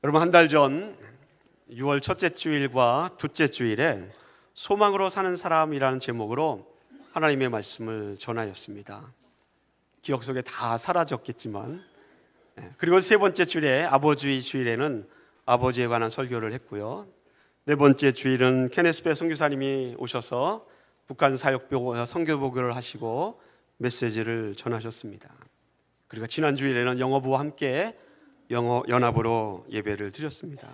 여러분, 한 달 전 6월 첫째 주일과 둘째 주일에 소망으로 사는 사람이라는 제목으로 하나님의 말씀을 전하였습니다. 기억 속에 다 사라졌겠지만, 그리고 세 번째 주일에 아버주의 주일에는 아버지에 관한 설교를 했고요. 네 번째 주일은 케네스베 선교사님이 오셔서 북한 사역 선교 보고를 하시고 메시지를 전하셨습니다. 그리고 지난 주일에는 영어부와 함께 영어 연합으로 예배를 드렸습니다.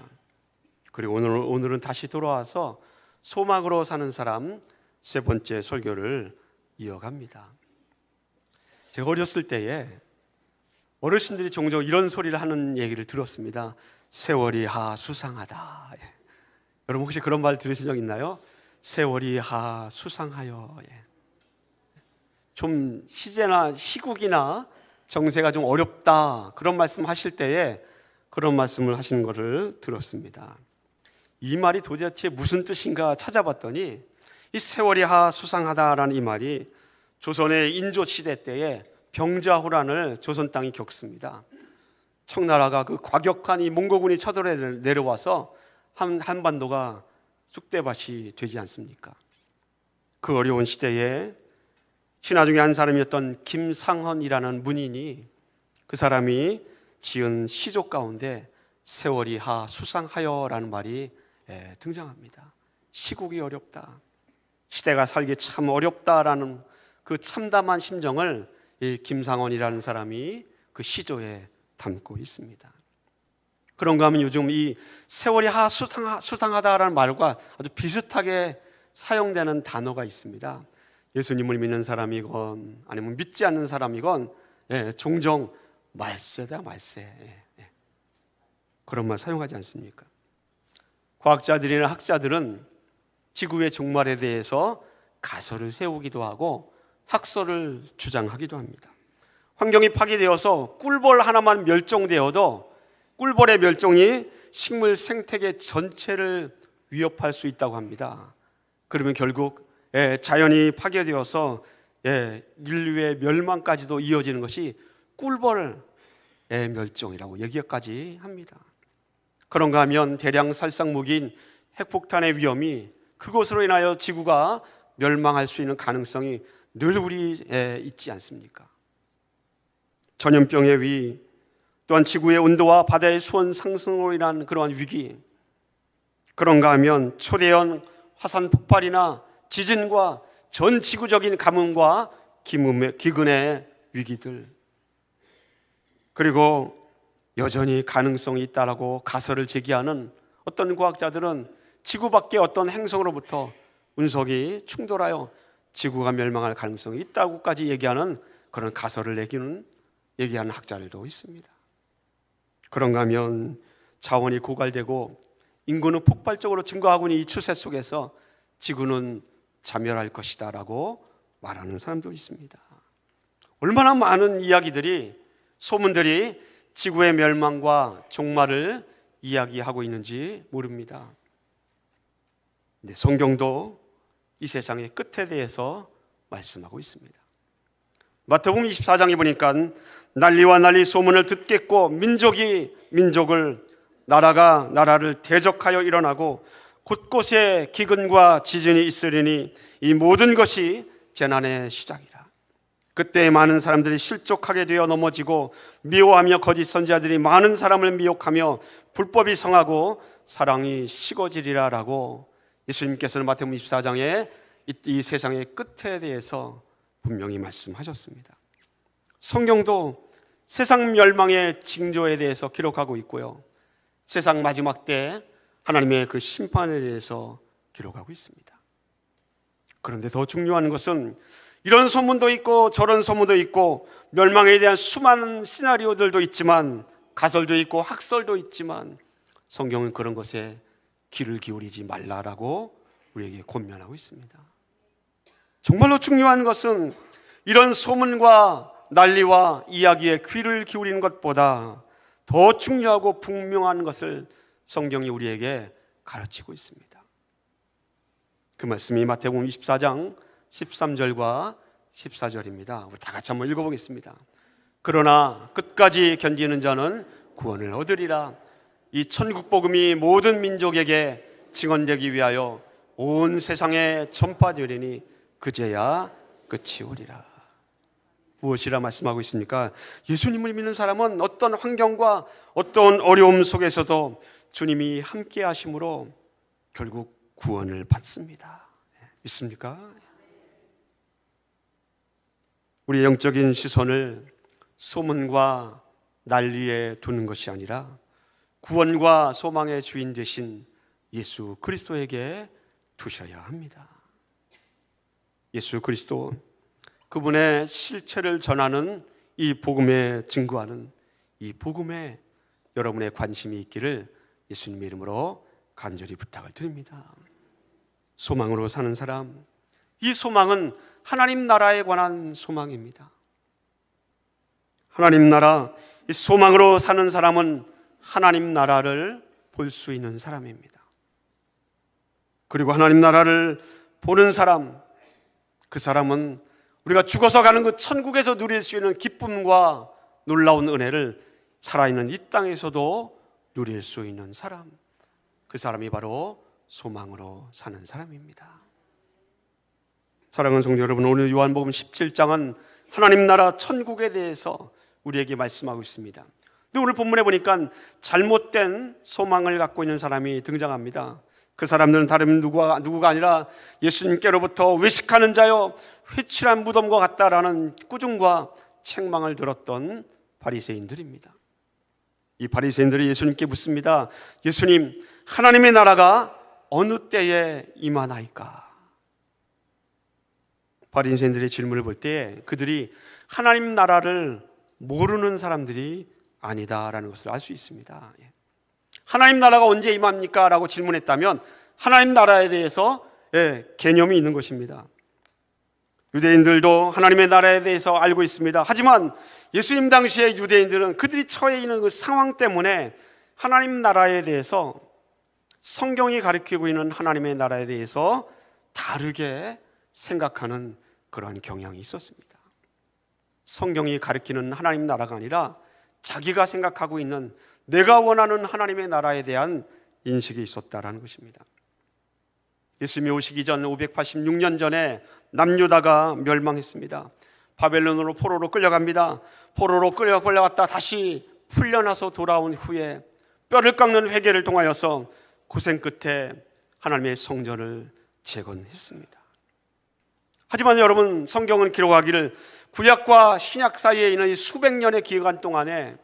그리고 오늘은 다시 돌아와서 소망으로 사는 사람 세 번째 설교를 이어갑니다. 제가 어렸을 때에 어르신들이 종종 이런 소리를 하는 얘기를 들었습니다. 세월이 하 수상하다. 여러분 혹시 그런 말 들으신 적 있나요? 세월이 하 수상하여. 좀 시제나 시국이나 정세가 좀 어렵다, 그런 말씀 하실 때에 그런 말씀을 하시는 것을 들었습니다. 이 말이 도대체 무슨 뜻인가 찾아봤더니 이 세월이 하 수상하다라는 이 말이 조선의 인조 시대 때에 병자호란을 조선 땅이 겪습니다. 청나라가 그 과격한 이 몽고군이 쳐들어 내려와서 한반도가 쑥대밭이 되지 않습니까? 그 어려운 시대에 신하 중에 한 사람이었던 김상헌이라는 문인이, 그 사람이 지은 시조 가운데 세월이 하 수상하여라는 말이 등장합니다. 시국이 어렵다, 시대가 살기 참 어렵다라는 그 참담한 심정을 이 김상헌이라는 사람이 그 시조에 담고 있습니다. 그런가 하면 요즘 이 세월이 하 수상하다라는 말과 아주 비슷하게 사용되는 단어가 있습니다. 예수님을 믿는 사람이건 아니면 믿지 않는 사람이건 종종 말세다, 말세. 그런 말 사용하지 않습니까? 과학자들이나 학자들은 지구의 종말에 대해서 가설을 세우기도 하고 학설을 주장하기도 합니다. 환경이 파괴되어서 꿀벌 하나만 멸종되어도 꿀벌의 멸종이 식물 생태계 전체를 위협할 수 있다고 합니다. 그러면 결국 자연이 파괴되어서 인류의 멸망까지도 이어지는 것이 꿀벌의 멸종이라고 얘기까지 합니다. 그런가 하면 대량 살상 무기인 핵폭탄의 위험이, 그것으로 인하여 지구가 멸망할 수 있는 가능성이 늘 우리에 있지 않습니까? 전염병의 위, 또한 지구의 온도와 바다의 수온 상승으로 인한 그러한 위기, 그런가 하면 초대형 화산 폭발이나 지진과 전 지구적인 가뭄과 기근의 위기들, 그리고 여전히 가능성이 있다라고 가설을 제기하는 어떤 과학자들은 지구 밖의 어떤 행성으로부터 운석이 충돌하여 지구가 멸망할 가능성이 있다고까지 얘기하는 그런 가설을 얘기하는 학자들도 있습니다. 그런가 하면 자원이 고갈되고 인구는 폭발적으로 증가하고 있는 이 추세 속에서 지구는 자멸할 것이다 라고 말하는 사람도 있습니다. 얼마나 많은 이야기들이, 소문들이 지구의 멸망과 종말을 이야기하고 있는지 모릅니다. 성경도 이 세상의 끝에 대해서 말씀하고 있습니다. 마태복음 24장에 보니까 난리와 난리 소문을 듣겠고 민족이 민족을, 나라가 나라를 대적하여 일어나고 곳곳에 기근과 지진이 있으리니 이 모든 것이 재난의 시작이라. 그때 많은 사람들이 실족하게 되어 넘어지고 미워하며 거짓 선지자들이 많은 사람을 미혹하며 불법이 성하고 사랑이 식어지리라 라고 예수님께서는 마태복음 24장에 이 세상의 끝에 대해서 분명히 말씀하셨습니다. 성경도 세상 멸망의 징조에 대해서 기록하고 있고요, 세상 마지막 때 하나님의 그 심판에 대해서 기록하고 있습니다. 그런데 더 중요한 것은 이런 소문도 있고 저런 소문도 있고 멸망에 대한 수많은 시나리오들도 있지만, 가설도 있고 학설도 있지만, 성경은 그런 것에 귀를 기울이지 말라라고 우리에게 권면하고 있습니다. 정말로 중요한 것은 이런 소문과 난리와 이야기에 귀를 기울이는 것보다 더 중요하고 분명한 것을 성경이 우리에게 가르치고 있습니다. 그 말씀이 마태복음 24장 13절과 14절입니다. 우리 다 같이 한번 읽어보겠습니다. 그러나 끝까지 견디는 자는 구원을 얻으리라. 이 천국 복음이 모든 민족에게 증언되기 위하여 온 세상에 전파되리니 그제야 끝이 오리라. 무엇이라 말씀하고 있습니까? 예수님을 믿는 사람은 어떤 환경과 어떤 어려움 속에서도 주님이 함께 하심으로 결국 구원을 받습니다. 믿습니까? 우리의 영적인 시선을 소문과 난리에 두는 것이 아니라 구원과 소망의 주인 되신 예수 그리스도에게 두셔야 합니다. 예수 그리스도, 그분의 실체를 전하는 이 복음에 증거하는 이 복음에 여러분의 관심이 있기를 예수님의 이름으로 간절히 부탁을 드립니다. 소망으로 사는 사람, 이 소망은 하나님 나라에 관한 소망입니다. 하나님 나라, 이 소망으로 사는 사람은 하나님 나라를 볼 수 있는 사람입니다. 그리고 하나님 나라를 보는 사람, 그 사람은 우리가 죽어서 가는 그 천국에서 누릴 수 있는 기쁨과 놀라운 은혜를 살아있는 이 땅에서도 누릴 수 있는 사람, 그 사람이 바로 소망으로 사는 사람입니다. 사랑하는 성도 여러분, 오늘 요한복음 17장은 하나님 나라 천국에 대해서 우리에게 말씀하고 있습니다. 근데 오늘 본문에 보니까 잘못된 소망을 갖고 있는 사람이 등장합니다. 그 사람들은 다른 누구가 아니라 예수님께로부터 외식하는 자여 회칠한 무덤과 같다라는 꾸중과 책망을 들었던 바리새인들입니다. 이 바리새인들이 예수님께 묻습니다. 예수님, 하나님의 나라가 어느 때에 임하나이까? 바리새인들의 질문을 볼 때 그들이 하나님 나라를 모르는 사람들이 아니다라는 것을 알 수 있습니다. 하나님 나라가 언제 임합니까? 라고 질문했다면 하나님 나라에 대해서 개념이 있는 것입니다. 유대인들도 하나님의 나라에 대해서 알고 있습니다. 하지만 예수님 당시의 유대인들은 그들이 처해 있는 그 상황 때문에 하나님 나라에 대해서, 성경이 가리키고 있는 하나님의 나라에 대해서 다르게 생각하는 그러한 경향이 있었습니다. 성경이 가리키는 하나님 나라가 아니라 자기가 생각하고 있는, 내가 원하는 하나님의 나라에 대한 인식이 있었다라는 것입니다. 예수님이 오시기 전 586년 전에 남유다가 멸망했습니다. 바벨론으로 포로로 끌려갑니다. 포로로 끌려갔다 다시 풀려나서 돌아온 후에 뼈를 깎는 회개를 통하여서 고생 끝에 하나님의 성전을 재건했습니다. 하지만 여러분, 성경은 기록하기를 구약과 신약 사이에 있는 이 수백 년의 기간 동안에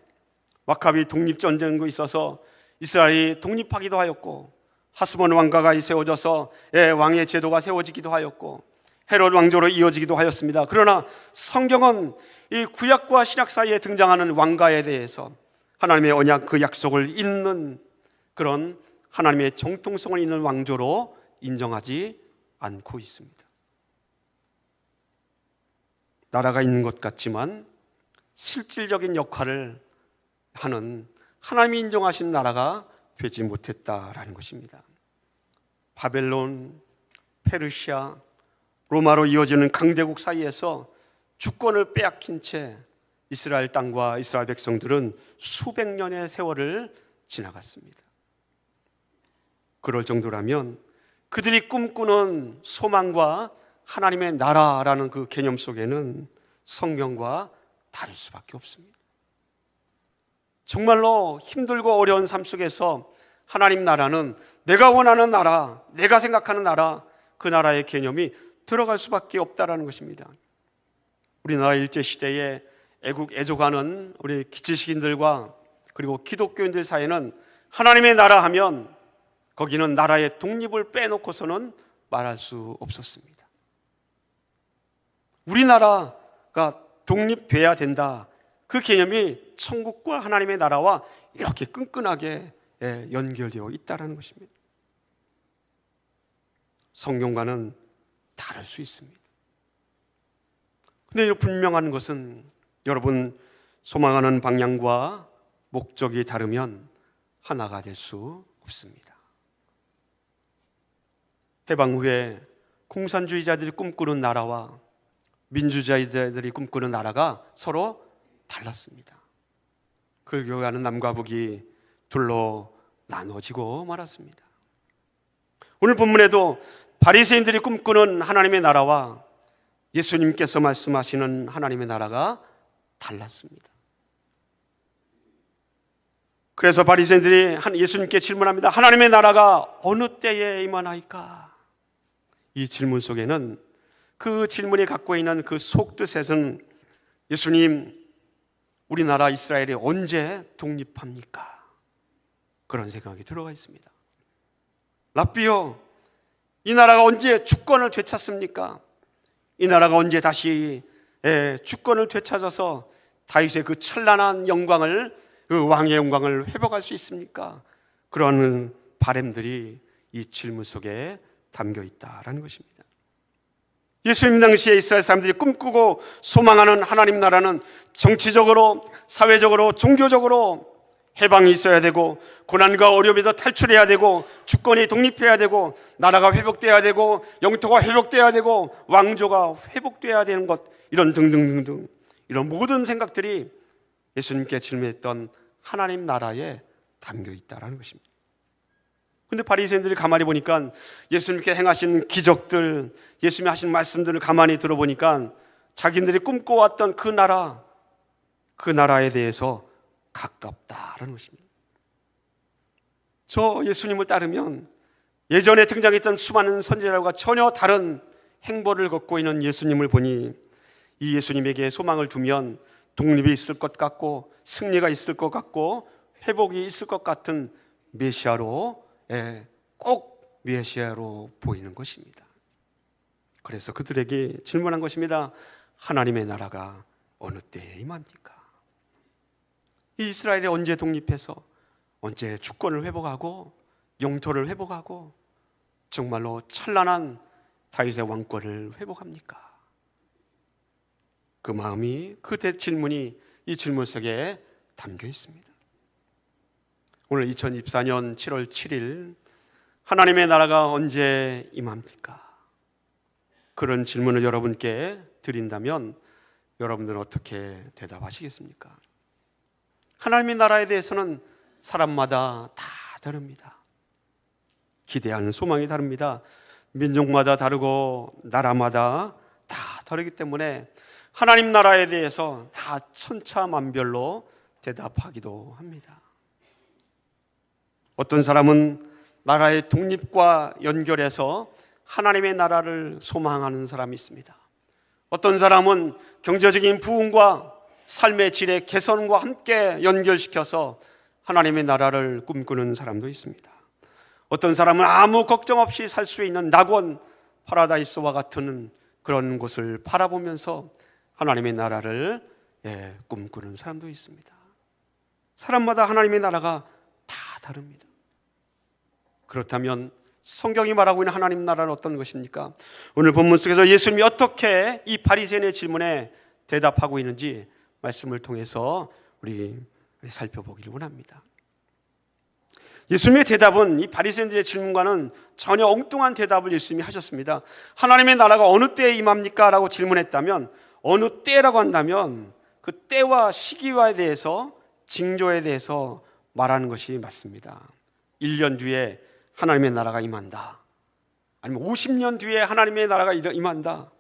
마카비 독립전쟁도 있어서 이스라엘이 독립하기도 하였고, 하스몬 왕가가 세워져서 왕의 제도가 세워지기도 하였고, 헤롯 왕조로 이어지기도 하였습니다. 그러나 성경은 이 구약과 신약 사이에 등장하는 왕가에 대해서 하나님의 언약, 그 약속을 잇는 그런 하나님의 정통성을 잇는 왕조로 인정하지 않고 있습니다. 나라가 있는 것 같지만 실질적인 역할을 하는 하나님이 인정하신 나라가 되지 못했다라는 것입니다. 바벨론, 페르시아, 로마로 이어지는 강대국 사이에서 주권을 빼앗긴 채 이스라엘 땅과 이스라엘 백성들은 수백 년의 세월을 지나갔습니다. 그럴 정도라면 그들이 꿈꾸는 소망과 하나님의 나라라는 그 개념 속에는 성경과 다를 수밖에 없습니다. 정말로 힘들고 어려운 삶 속에서 하나님 나라는 내가 원하는 나라, 내가 생각하는 나라, 그 나라의 개념이 들어갈 수밖에 없다라는 것입니다. 우리나라 일제시대에 애족하는 우리 기치식인들과 그리고 기독교인들 사이에는 하나님의 나라 하면 거기는 나라의 독립을 빼놓고서는 말할 수 없었습니다. 우리나라가 독립돼야 된다, 그 개념이 천국과 하나님의 나라와 이렇게 끈끈하게 연결되어 있다는 것입니다. 성경과는 다를 수 있습니다. 그런데 분명한 것은 여러분, 소망하는 방향과 목적이 다르면 하나가 될 수 없습니다. 해방 후에 공산주의자들이 꿈꾸는 나라와 민주주의자들이 꿈꾸는 나라가 서로 달랐습니다. 그 교회하는 남과 북이 둘로 나눠지고 말았습니다. 오늘 본문에도 바리새인들이 꿈꾸는 하나님의 나라와 예수님께서 말씀하시는 하나님의 나라가 달랐습니다. 그래서 바리새인들이 예수님께 질문합니다. 하나님의 나라가 어느 때에 임하나이까? 이 질문 속에는, 그 질문이 갖고 있는 그 속뜻에는 예수님, 우리나라 이스라엘이 언제 독립합니까? 그런 생각이 들어가 있습니다. 랍비요, 이 나라가 언제 주권을 되찾습니까? 이 나라가 언제 다시 주권을 되찾아서 다윗의 그 찬란한 영광을, 그 왕의 영광을 회복할 수 있습니까? 그러한 바람들이 이 질문 속에 담겨 있다라는 것입니다. 예수님 당시에 이스라엘 사람들이 꿈꾸고 소망하는 하나님 나라는 정치적으로, 사회적으로, 종교적으로 해방이 있어야 되고, 고난과 어려움에서 탈출해야 되고, 주권이 독립해야 되고, 나라가 회복돼야 되고, 영토가 회복돼야 되고, 왕조가 회복돼야 되는 것, 이런 등등등등, 이런 모든 생각들이 예수님께 질문했던 하나님 나라에 담겨 있다는 것입니다. 그런데 바리새인들이 가만히 보니까 예수님께 행하신 기적들, 예수님이 하신 말씀들을 가만히 들어보니까 자기들이 꿈꿔왔던 그 나라에 대해서 가깝다라는 것입니다. 저 예수님을 따르면 예전에 등장했던 수많은 선지자들과 전혀 다른 행보를 걷고 있는 예수님을 보니 이 예수님에게 소망을 두면 독립이 있을 것 같고, 승리가 있을 것 같고, 회복이 있을 것 같은 메시아로, 꼭 메시아로 보이는 것입니다. 그래서 그들에게 질문한 것입니다. 하나님의 나라가 어느 때에 임합니까? 이 이스라엘이 언제 독립해서, 언제 주권을 회복하고, 영토를 회복하고, 정말로 찬란한 다윗의 왕권을 회복합니까? 그 마음이, 그 질문이 이 질문 속에 담겨 있습니다. 오늘 2024년 7월 7일 하나님의 나라가 언제 임합니까? 그런 질문을 여러분께 드린다면 여러분들은 어떻게 대답하시겠습니까? 하나님의 나라에 대해서는 사람마다 다 다릅니다. 기대하는 소망이 다릅니다. 민족마다 다르고 나라마다 다 다르기 때문에 하나님 나라에 대해서 다 천차만별로 대답하기도 합니다. 어떤 사람은 나라의 독립과 연결해서 하나님의 나라를 소망하는 사람이 있습니다. 어떤 사람은 경제적인 부흥과 삶의 질의 개선과 함께 연결시켜서 하나님의 나라를 꿈꾸는 사람도 있습니다. 어떤 사람은 아무 걱정 없이 살 수 있는 낙원, 파라다이스와 같은 그런 곳을 바라보면서 하나님의 나라를 꿈꾸는 사람도 있습니다. 사람마다 하나님의 나라가 다 다릅니다. 그렇다면 성경이 말하고 있는 하나님 나라는 어떤 것입니까? 오늘 본문 속에서 예수님이 어떻게 이 바리새인의 질문에 대답하고 있는지 말씀을 통해서 우리 살펴보기를 원합니다. 예수님의 대답은 이 바리새인들의 질문과는 전혀 엉뚱한 대답을 예수님이 하셨습니다. 하나님의 나라가 어느 때에 임합니까? 라고 질문했다면, 어느 때라고 한다면 그 때와 시기와에 대해서, 징조에 대해서 말하는 것이 맞습니다. 1년 뒤에 하나님의 나라가 임한다, 아니면 50년 뒤에 하나님의 나라가 임한다.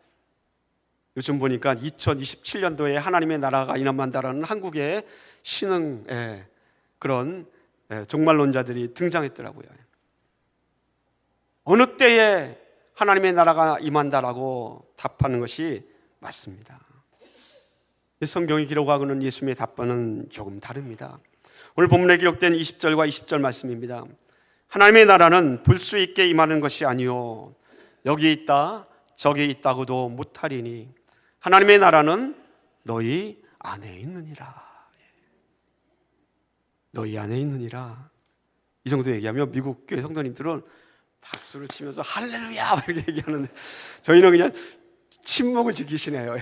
요즘 보니까 2027년도에 하나님의 나라가 임한다라는 한국의 신흥 그런 종말론자들이 등장했더라고요. 어느 때에 하나님의 나라가 임한다라고 답하는 것이 맞습니다. 성경이 기록하고 있는 예수님의 답변은 조금 다릅니다. 오늘 본문에 기록된 20절과 20절 말씀입니다. 하나님의 나라는 볼 수 있게 임하는 것이 아니요 여기 있다 저기 있다고도 못하리니 하나님의 나라는 너희 안에 있느니라. 너희 안에 있느니라. 이 정도 얘기하면 미국 교회 성도님들은 박수를 치면서 할렐루야 이렇게 얘기하는데 저희는 그냥 침묵을 지키시네요.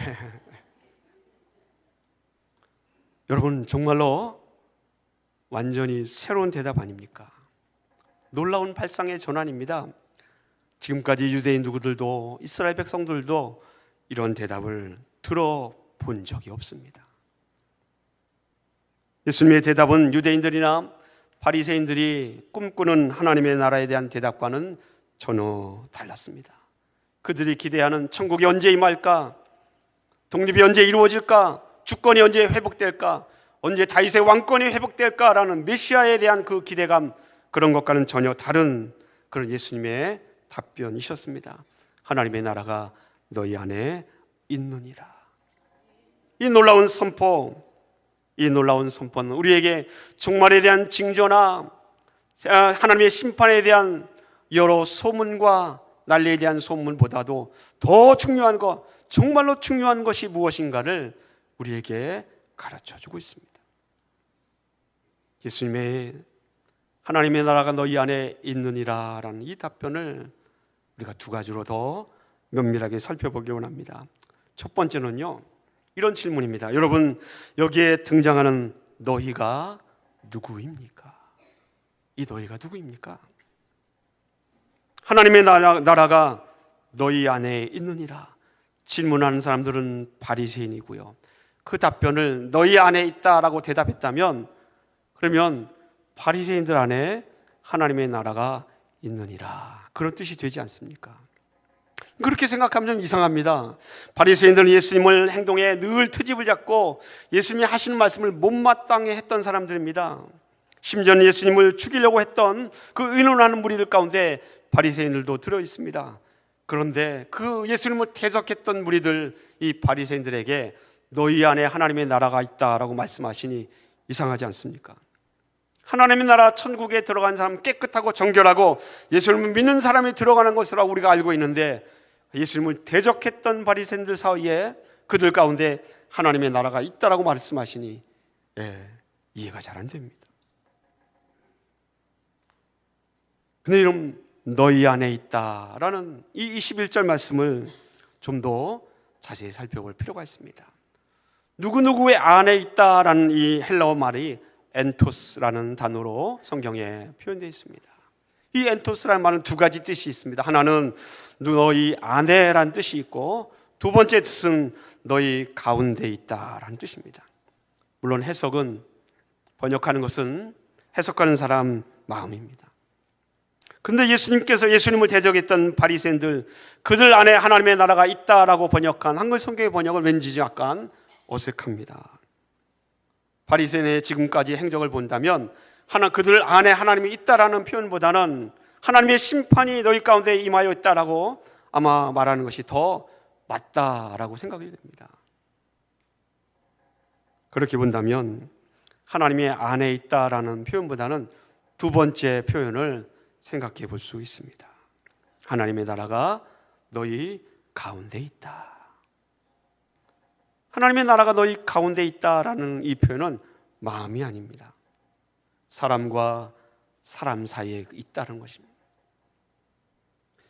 여러분, 정말로 완전히 새로운 대답 아닙니까? 놀라운 발상의 전환입니다. 지금까지 유대인 누구들도, 이스라엘 백성들도 이런 대답을 들어본 적이 없습니다. 예수님의 대답은 유대인들이나 바리새인들이 꿈꾸는 하나님의 나라에 대한 대답과는 전혀 달랐습니다. 그들이 기대하는 천국이 언제 임할까? 독립이 언제 이루어질까? 주권이 언제 회복될까? 언제 다윗의 왕권이 회복될까라는 메시아에 대한 그 기대감, 그런 것과는 전혀 다른 그런 예수님의 답변이셨습니다. 하나님의 나라가 너희 안에 있느니라. 이 놀라운 선포는 우리에게 종말에 대한 징조나 하나님의 심판에 대한 여러 소문과 난리에 대한 소문보다도 더 중요한 것, 정말로 중요한 것이 무엇인가를 우리에게 가르쳐주고 있습니다. 예수님의 하나님의 나라가 너희 안에 있느니라 라는 이 답변을 우리가 두 가지로 더 면밀하게 살펴보기 원합니다. 첫 번째는요, 이런 질문입니다. 여러분, 여기에 등장하는 너희가 누구입니까? 이 너희가 누구입니까? 하나님의 나라가 너희 안에 있느니라 질문하는 사람들은 바리새인이고요, 그 답변을 너희 안에 있다라고 대답했다면, 그러면 바리새인들 안에 하나님의 나라가 있느니라, 그런 뜻이 되지 않습니까? 그렇게 생각하면 좀 이상합니다. 바리새인들은 예수님을 행동에 늘 트집을 잡고 예수님이 하시는 말씀을 못마땅해 했던 사람들입니다. 심지어는 예수님을 죽이려고 했던 그 의논하는 무리들 가운데 바리새인들도 들어 있습니다. 그런데 그 예수님을 대적했던 무리들, 이 바리새인들에게 너희 안에 하나님의 나라가 있다라고 말씀하시니 이상하지 않습니까? 하나님의 나라 천국에 들어간 사람, 깨끗하고 정결하고 예수님을 믿는 사람이 들어가는 것이라고 우리가 알고 있는데, 예수님을 대적했던 바리새인들 사이에 그들 가운데 하나님의 나라가 있다라고 말씀하시니 이해가 잘 안 됩니다. 근데 여러분, 너희 안에 있다라는 이 21절 말씀을 좀 더 자세히 살펴볼 필요가 있습니다. 누구누구의 안에 있다라는 이 헬라어 말이 엔토스라는 단어로 성경에 표현되어 있습니다. 이 엔토스라는 말은 두 가지 뜻이 있습니다. 하나는 너희 안에라는 뜻이 있고, 두 번째 뜻은 너희 가운데 있다라는 뜻입니다. 물론 번역하는 것은 해석하는 사람 마음입니다. 근데 예수님을 대적했던 바리새인들, 그들 안에 하나님의 나라가 있다라고 번역한 한글 성경의 번역을 왠지 약간 어색합니다. 바리새인의 지금까지 행적을 본다면 그들 안에 하나님이 있다라는 표현보다는 하나님의 심판이 너희 가운데 임하여 있다라고 아마 말하는 것이 더 맞다라고 생각이 됩니다. 그렇게 본다면 하나님의 안에 있다라는 표현보다는 두 번째 표현을 생각해 볼 수 있습니다. 하나님의 나라가 너희 가운데 있다. 하나님의 나라가 너희 가운데 있다라는 이 표현은 마음이 아닙니다. 사람과 사람 사이에 있다는 것입니다.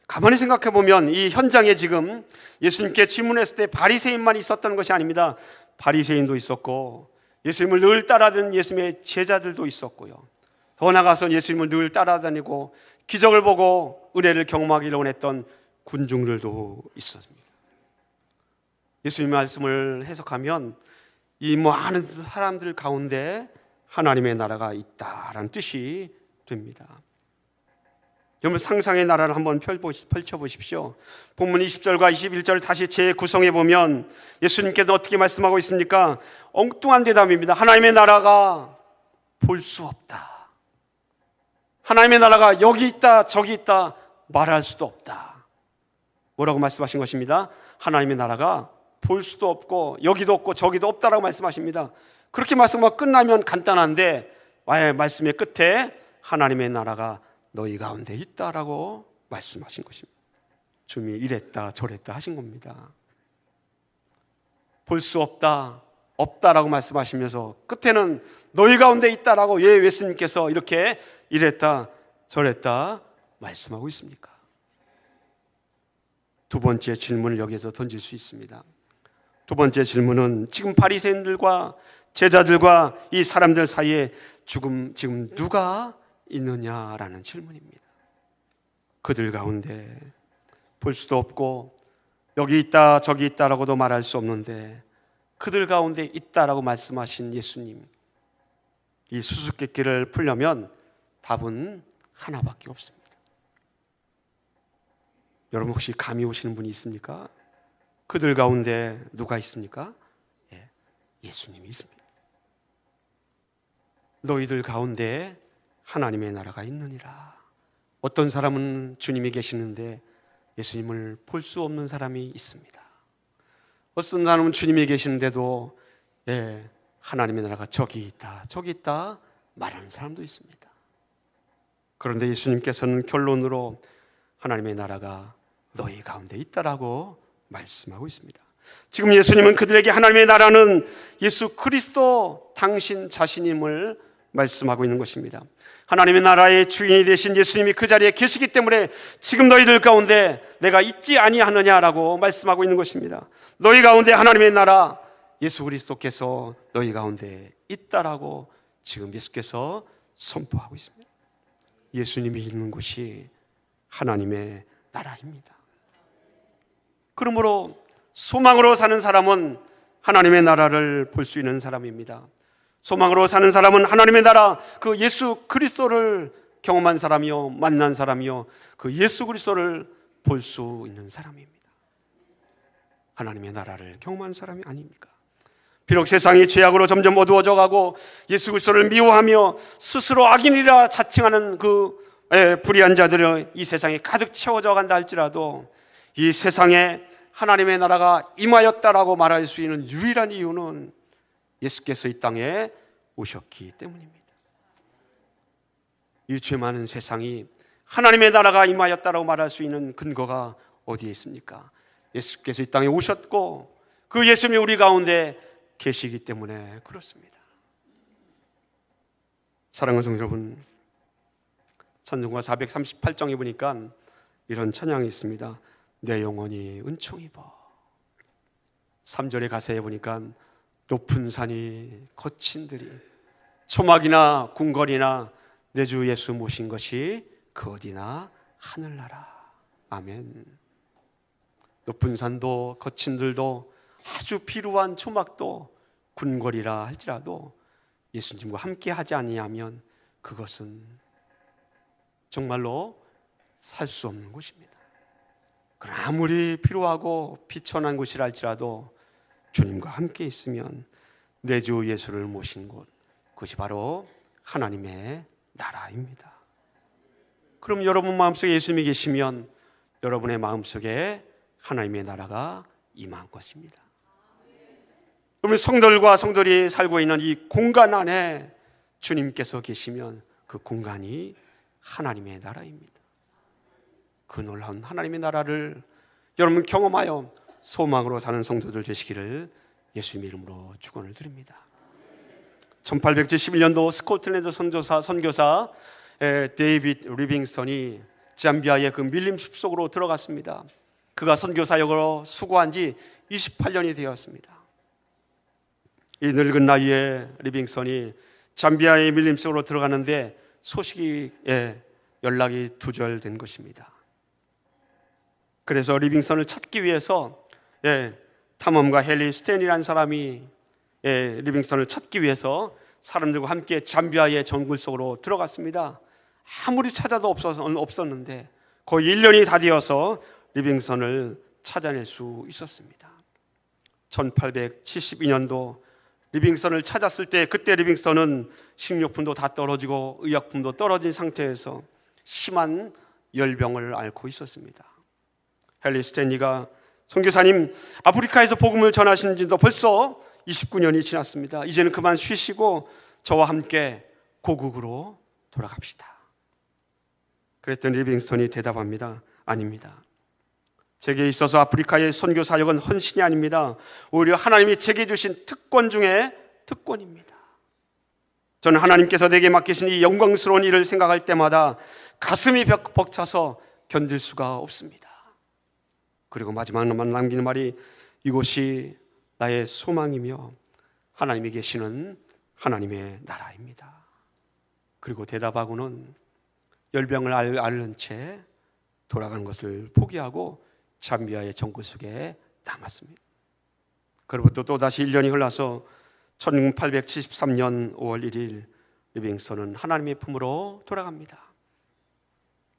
가만히 생각해 보면 이 현장에 지금 예수님께 질문했을 때 바리새인만 있었던 것이 아닙니다. 바리새인도 있었고, 예수님을 늘 따라다니는 예수님의 제자들도 있었고요, 더 나아가서 예수님을 늘 따라다니고 기적을 보고 은혜를 경험하기를 원했던 군중들도 있었습니다. 예수님의 말씀을 해석하면 이 많은 사람들 가운데 하나님의 나라가 있다라는 뜻이 됩니다. 여러분, 상상의 나라를 한번 펼쳐보십시오. 본문 20절과 21절 다시 재구성해 보면 예수님께서 어떻게 말씀하고 있습니까? 엉뚱한 대답입니다. 하나님의 나라가 볼 수 없다. 하나님의 나라가 여기 있다 저기 있다 말할 수도 없다. 뭐라고 말씀하신 것입니다? 하나님의 나라가 볼 수도 없고 여기도 없고 저기도 없다라고 말씀하십니다. 그렇게 말씀하고 끝나면 간단한데 말씀의 끝에 하나님의 나라가 너희 가운데 있다라고 말씀하신 것입니다. 주님이 이랬다 저랬다 하신 겁니다. 볼 수 없다 없다라고 말씀하시면서 끝에는 너희 가운데 있다라고 왜 예수님께서 이렇게 이랬다 저랬다 말씀하고 있습니까? 두 번째 질문을 여기에서 던질 수 있습니다. 두 번째 질문은 지금 바리새인들과 제자들과 이 사람들 사이에 지금 누가 있느냐라는 질문입니다. 그들 가운데 볼 수도 없고 여기 있다 저기 있다라고도 말할 수 없는데 그들 가운데 있다라고 말씀하신 예수님, 이 수수께끼를 풀려면 답은 하나밖에 없습니다. 여러분 혹시 감이 오시는 분이 있습니까? 그들 가운데 누가 있습니까? 예수님이 있습니다. 너희들 가운데 하나님의 나라가 있느니라. 어떤 사람은 주님이 계시는데 예수님을 볼 수 없는 사람이 있습니다. 어떤 사람은 주님이 계시는데도 하나님의 나라가 저기 있다, 저기 있다 말하는 사람도 있습니다. 그런데 예수님께서는 결론으로 하나님의 나라가 너희 가운데 있다라고 말씀하고 있습니다. 지금 예수님은 그들에게 하나님의 나라는 예수 그리스도 당신 자신임을 말씀하고 있는 것입니다. 하나님의 나라의 주인이 되신 예수님이 그 자리에 계시기 때문에 지금 너희들 가운데 내가 있지 아니하느냐라고 말씀하고 있는 것입니다. 너희 가운데 하나님의 나라 예수 그리스도께서 너희 가운데 있다라고 지금 예수께서 선포하고 있습니다. 예수님이 있는 곳이 하나님의 나라입니다. 그러므로 소망으로 사는 사람은 하나님의 나라를 볼 수 있는 사람입니다. 소망으로 사는 사람은 하나님의 나라, 그 예수 그리스도를 경험한 사람이요, 만난 사람이요, 그 예수 그리스도를 볼 수 있는 사람입니다. 하나님의 나라를 경험한 사람이 아닙니까? 비록 세상이 죄악으로 점점 어두워져 가고 예수 그리스도를 미워하며 스스로 악인이라 자칭하는 그 불의한 자들이 이 세상에 가득 채워져 간다 할지라도 이 세상에 하나님의 나라가 임하였다라고 말할 수 있는 유일한 이유는 예수께서 이 땅에 오셨기 때문입니다. 이 죄 많은 세상이 하나님의 나라가 임하였다라고 말할 수 있는 근거가 어디에 있습니까? 예수께서 이 땅에 오셨고 그 예수님이 우리 가운데 계시기 때문에 그렇습니다. 사랑하는 성도 여러분, 찬송가 438장에 보니까 이런 찬양이 있습니다. 내 영혼이 은총 입어. 3절의 가사에 보니까 높은 산이 거친 들이 초막이나 궁궐이나 내 주 예수 모신 것이 그 어디나 하늘나라. 아멘. 높은 산도 거친 들도 아주 필요한 초막도 궁궐이라 할지라도 예수님과 함께 하지 아니하면 그것은 정말로 살 수 없는 곳입니다. 그러나 아무리 필요하고 비천한 곳이라 할지라도 주님과 함께 있으면 내 주 예수를 모신 곳, 그것이 바로 하나님의 나라입니다. 그럼 여러분 마음속에 예수님이 계시면 여러분의 마음속에 하나님의 나라가 임한 것입니다. 그러면 성도들과 성도들이 살고 있는 이 공간 안에 주님께서 계시면 그 공간이 하나님의 나라입니다. 그 놀라운 하나님의 나라를 여러분 경험하여 소망으로 사는 성도들 되시기를 예수님의 이름으로 축원을 드립니다. 1871년도 스코틀랜드 선교사 데이비드 리빙스턴이 잠비아의 그 밀림 숲속으로 들어갔습니다. 그가 선교사역으로 수고한 지 28년이 되었습니다. 이 늙은 나이에 리빙스턴이 잠비아의 밀림 속으로 들어가는데 소식이 연락이 두절된 것입니다. 그래서 리빙스턴을 찾기 위해서 탐험가 헨리 스탠이라는 사람이 리빙스턴을 찾기 위해서 사람들과 함께 잠비아의 정글 속으로 들어갔습니다. 아무리 찾아도 없었는데 거의 1년이 다 되어서 리빙스턴을 찾아낼 수 있었습니다. 1872년도 리빙스턴을 찾았을 때 그때 리빙스턴은 식료품도 다 떨어지고 의약품도 떨어진 상태에서 심한 열병을 앓고 있었습니다. 헨리 스탠리가 선교사님, 아프리카에서 복음을 전하신 지도 벌써 29년이 지났습니다. 이제는 그만 쉬시고 저와 함께 고국으로 돌아갑시다. 그랬더니 리빙스턴이 대답합니다. 아닙니다. 제게 있어서 아프리카의 선교 사역은 헌신이 아닙니다. 오히려 하나님이 제게 주신 특권 중에 특권입니다. 저는 하나님께서 내게 맡기신 이 영광스러운 일을 생각할 때마다 가슴이 벅차서 견딜 수가 없습니다. 그리고 마지막만 남기는 말이 이곳이 나의 소망이며 하나님이 계시는 하나님의 나라입니다. 그리고 대답하고는 열병을 앓는 채 돌아가는 것을 포기하고 잠비아의 정글 속에 남았습니다. 그로부터 또다시 1년이 흘러서 1873년 5월 1일 리빙스톤은 하나님의 품으로 돌아갑니다.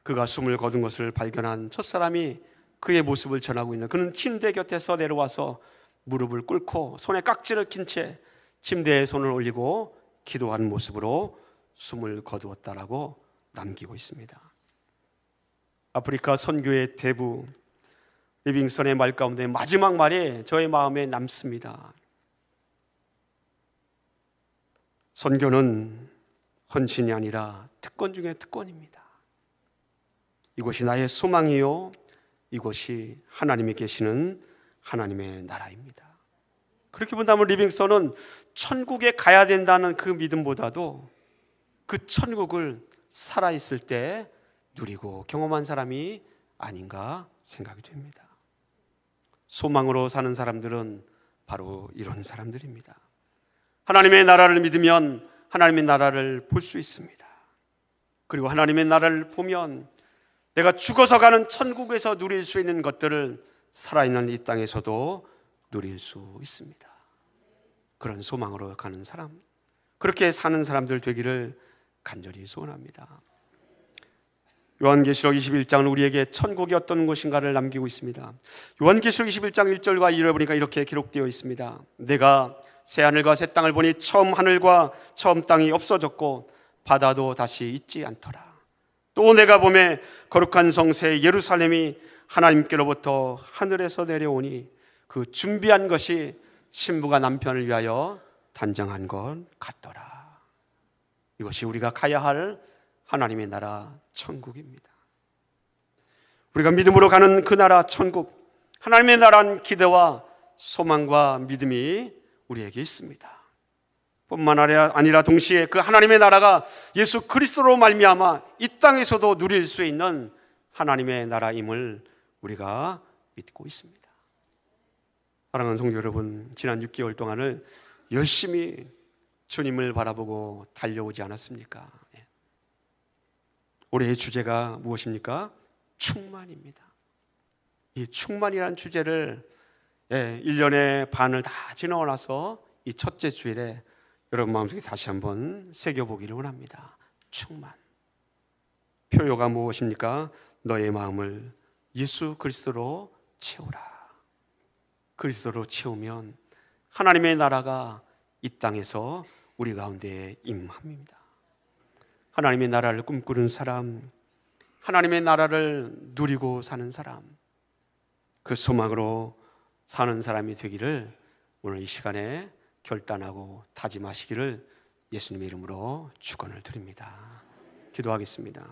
그가 숨을 거둔 것을 발견한 첫사람이 그의 모습을 전하고 있는, 그는 침대 곁에서 내려와서 무릎을 꿇고 손에 깍지를 낀 채 침대에 손을 올리고 기도하는 모습으로 숨을 거두었다라고 남기고 있습니다. 아프리카 선교의 대부 리빙스톤의 말 가운데 마지막 말이 저의 마음에 남습니다. 선교는 헌신이 아니라 특권 중에 특권입니다. 이곳이 나의 소망이요, 이곳이 하나님이 계시는 하나님의 나라입니다. 그렇게 본다면 리빙스톤은 천국에 가야 된다는 그 믿음보다도 그 천국을 살아있을 때 누리고 경험한 사람이 아닌가 생각이 됩니다. 소망으로 사는 사람들은 바로 이런 사람들입니다. 하나님의 나라를 믿으면 하나님의 나라를 볼 수 있습니다. 그리고 하나님의 나라를 보면 내가 죽어서 가는 천국에서 누릴 수 있는 것들을 살아있는 이 땅에서도 누릴 수 있습니다. 그런 소망으로 가는 사람, 그렇게 사는 사람들 되기를 간절히 소원합니다. 요한계시록 21장은 우리에게 천국이 어떤 곳인가를 남기고 있습니다. 요한계시록 21장 1절과 2절을 보니까 이렇게 기록되어 있습니다. 내가 새 하늘과 새 땅을 보니 처음 하늘과 처음 땅이 없어졌고 바다도 다시 있지 않더라. 또 내가 보매 거룩한 성새 예루살렘이 하나님께로부터 하늘에서 내려오니 그 준비한 것이 신부가 남편을 위하여 단장한 것 같더라. 이것이 우리가 가야 할 하나님의 나라 천국입니다. 우리가 믿음으로 가는 그 나라 천국, 하나님의 나라는 기대와 소망과 믿음이 우리에게 있습니다. 뿐만 아니라 동시에 그 하나님의 나라가 예수 그리스도로 말미암아 이 땅에서도 누릴 수 있는 하나님의 나라임을 우리가 믿고 있습니다. 사랑하는 성도 여러분, 지난 6개월 동안을 열심히 주님을 바라보고 달려오지 않았습니까? 올해의 주제가 무엇입니까? 충만입니다. 이 충만이라는 주제를 1년의 반을 다 지나고 나서 이 첫째 주일에 여러분 마음속에 다시 한번 새겨보기를 원합니다. 충만. 표요가 무엇입니까? 너의 마음을 예수 그리스도로 채우라. 그리스도로 채우면 하나님의 나라가 이 땅에서 우리 가운데 임합니다. 하나님의 나라를 꿈꾸는 사람, 하나님의 나라를 누리고 사는 사람, 그 소망으로 사는 사람이 되기를 오늘 이 시간에 결단하고 다짐하시기를 예수님의 이름으로 축원을 드립니다. 기도하겠습니다.